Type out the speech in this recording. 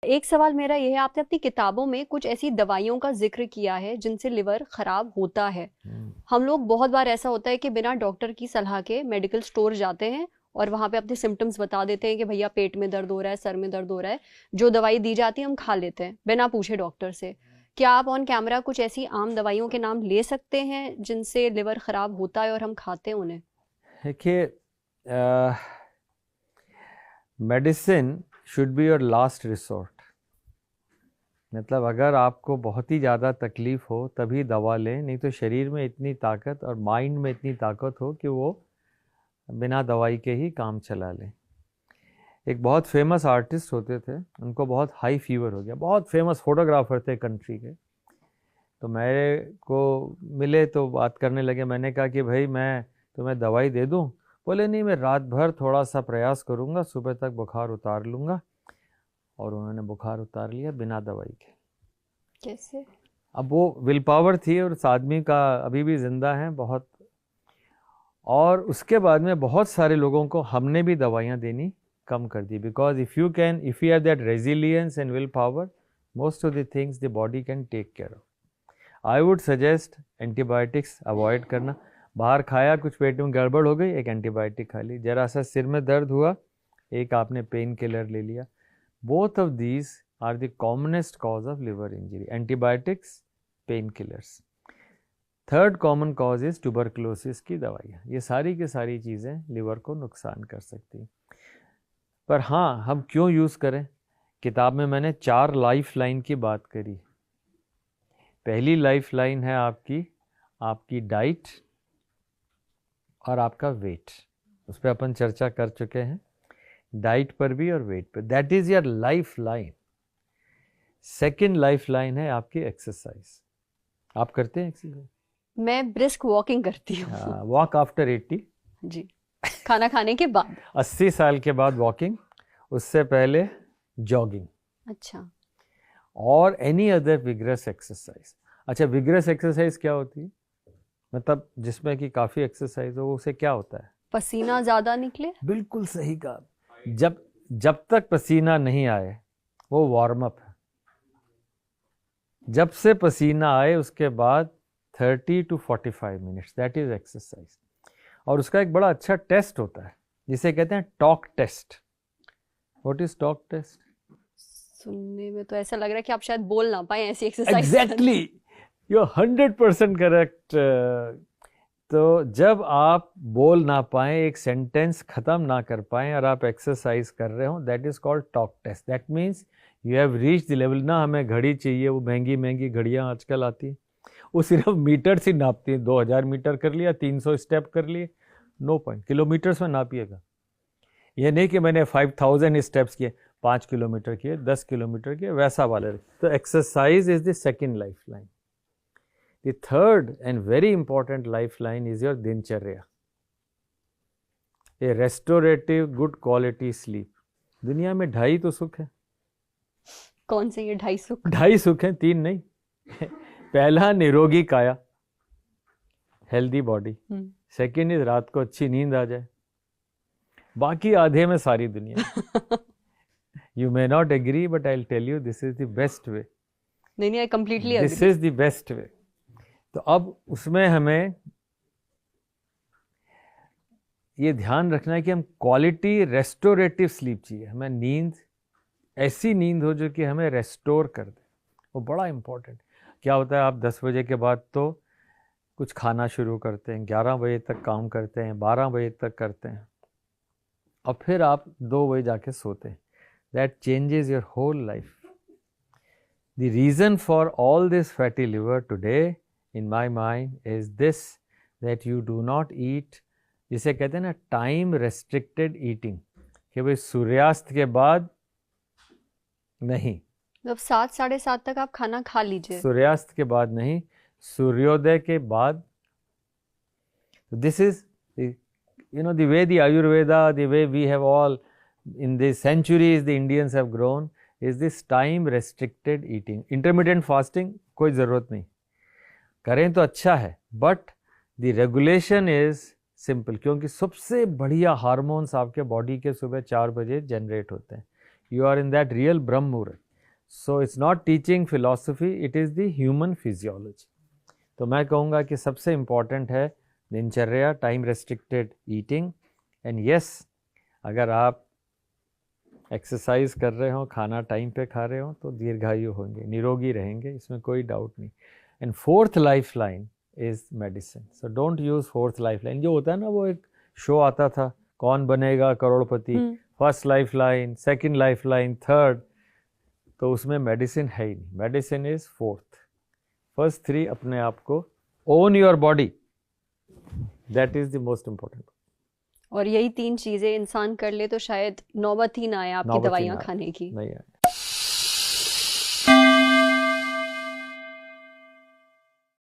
एक सवाल मेरा ये है, आपने अपनी किताबों में कुछ ऐसी दवाइयों का जिक्र किया है जिनसे लिवर खराब होता है। हम लोग बहुत बार ऐसा होता है कि बिना डॉक्टर की सलाह के मेडिकल स्टोर जाते हैं और वहां पे अपने सिम्टम्स बता देते हैं कि भैया पेट में दर्द हो रहा है, सर में दर्द हो रहा है। जो दवाई दी जाती है हम खा लेते हैं बिना पूछे डॉक्टर से। क्या आप ऑन कैमरा कुछ ऐसी आम दवाइयों के नाम ले सकते हैं जिनसे लिवर खराब होता है और हम खाते हैं उन्हें? देखिए, medicine should be your last resort. मतलब अगर आपको बहुत ही ज़्यादा तकलीफ हो तभी दवा लें, नहीं तो शरीर में इतनी ताकत और माइंड में इतनी ताकत हो कि वो बिना दवाई के ही काम चला लें। एक बहुत फेमस आर्टिस्ट होते थे, उनको बहुत हाई फीवर हो गया, बहुत फेमस फोटोग्राफर थे कंट्री के। तो मेरे को मिले तो बात करने लगे। मैंने कहा कि भाई मैं तुम्हें दवाई दे दूं? बोले नहीं, मैं रात भर थोड़ा सा प्रयास करूंगा, सुबह तक बुखार उतार लूंगा। और उन्होंने बुखार उतार लिया बिना दवाई के। कैसे? अब वो विल पावर थी और उस आदमी का अभी भी जिंदा है बहुत। और उसके बाद में बहुत सारे लोगों को हमने भी दवाइयाँ देनी कम कर दी, because if you have that resilience and willpower, most of the things the body can take care of. I would suggest antibiotics avoid करना। बाहर खाया, कुछ पेट में गड़बड़ हो गई, एक एंटीबायोटिक खा ली। जरा सा सिर में दर्द हुआ, एक आपने पेन किलर ले लिया। Both of these are the commonest cause of liver injury, antibiotics, pain killers. Third common cause is tuberculosis की दवाइयाँ। ये सारी की सारी चीज़ें लिवर को नुकसान कर सकती। पर हाँ, हम क्यों यूज़ करें? किताब में मैंने 4 लाइफ लाइन की बात करी। पहली लाइफ लाइन है आपकी डाइट और आपका वेट। उस पर अपन चर्चा कर चुके हैं, डाइट पर भी और वेट पर। That is your life line. Second life line है आपकी एक्सरसाइज। आप करते हैं एक्सरसाइज? मैं ब्रिस्क वॉकिंग करती हूँ। Walk after 80। जी, खाना खाने के बाद। 80 साल के बाद वॉकिंग, उससे पहले जॉगिंग। अच्छा। और एनी अदर विग्रस एक्सरसाइज। अच्छा, विग्रस एक्सरसाइज क्या होती है? मतलब जिसमें कि काफ़ी एक्सरसाइज हो, उसे क्या होता है? पसीना ज़्यादा निकले। बिल्कुल सही कहा। जब तक पसीना नहीं आए वो वार्म अप है। जब से पसीना आए उसके बाद 30 to 45 minutes, that is exercise. और उसका एक बड़ा अच्छा टेस्ट होता है जिसे कहते हैं talk test. What is talk test? सुनने में तो ऐसा लग रहा है कि आप शायद बोल ना पाए ऐसी एक्सरसाइज। Exactly, you 100% correct. तो जब आप बोल ना पाए, एक सेंटेंस खत्म ना कर पाए और आप एक्सरसाइज कर रहे हो, that is called talk test. That means you have reach the level. ना हमें घड़ी चाहिए, वो महंगी महंगी घड़ियाँ आजकल आती हैं, वो सिर्फ मीटर से नापती है। 2000 मीटर कर लिया, 300 स्टेप कर लिए, नो पॉइंट। किलोमीटर्स में नापिएगा। ये नहीं कि मैंने 5000 स्टेप्स किए, 5 किलोमीटर किए, 10 किलोमीटर किए, वैसा वाले। तो exercise is the second life line. The third and very important lifeline is your दिनचर्या, a restorative good quality sleep। दुनिया में 2.5 तो सुख है। कौन से ये 2.5 सुख? 2.5 सुख हैं, 3 नहीं। पहला निरोगी काया, हेल्दी बॉडी। सेकेंड इज रात को अच्छी नींद आ जाए। बाकी आधे में सारी दुनिया। You may not agree but I will tell you this is the best way. नहीं, I completely agree. This is the best way. तो अब उसमें हमें ये ध्यान रखना है कि हम क्वालिटी रेस्टोरेटिव स्लीप चाहिए। हमें नींद, ऐसी नींद हो जो कि हमें रेस्टोर कर दे, वो बड़ा इंपॉर्टेंट। क्या होता है, आप 10 बजे के बाद तो कुछ खाना शुरू करते हैं, 11 बजे तक काम करते हैं, 12 बजे तक करते हैं, और फिर आप 2 बजे जाके सोते हैं। That changes your whole life. The reason for all this fatty liver today in my mind is this, that you do not eat, जिसे कहते हैं ना टाइम रेस्ट्रिक्टेड ईटिंग, कि भाई सूर्यास्त के बाद नहीं, मतलब 7 साढ़े 7 तक आप खाना खा लीजिए। सूर्यास्त के बाद नहीं, सूर्योदय के बाद। This is the way the Ayurveda, the way we have all in the centuries the Indians have grown, is this time restricted eating। intermittent fasting कोई ज़रूरत नहीं, करें तो अच्छा है, but the regulation is simple. क्योंकि सबसे बढ़िया हार्मोन्स आपके बॉडी के सुबह 4 बजे जनरेट होते हैं। You are in that real Brahma Muhurta. So it's not teaching philosophy, it is the human physiology. तो मैं कहूँगा कि सबसे इम्पॉर्टेंट है दिनचर्या, time restricted eating, and yes अगर आप एक्सरसाइज कर रहे हो, खाना टाइम पे खा रहे हो तो दीर्घायु होंगे, निरोगी रहेंगे, इसमें कोई डाउट नहीं। And fourth life line is medicine. So don't use fourth life line. जो होता है ना, वो एक शो आता था, Kaun Banega Crorepati, first lifeline, second lifeline, third, तो उसमें मेडिसिन है ही नहीं। Medicine is fourth. First three अपने आप को own your body, that is the most important. और यही तीन चीजें इंसान कर ले तो शायद नौबत ही ना आए आपकी दवाइयाँ खाने की। नहीं आए।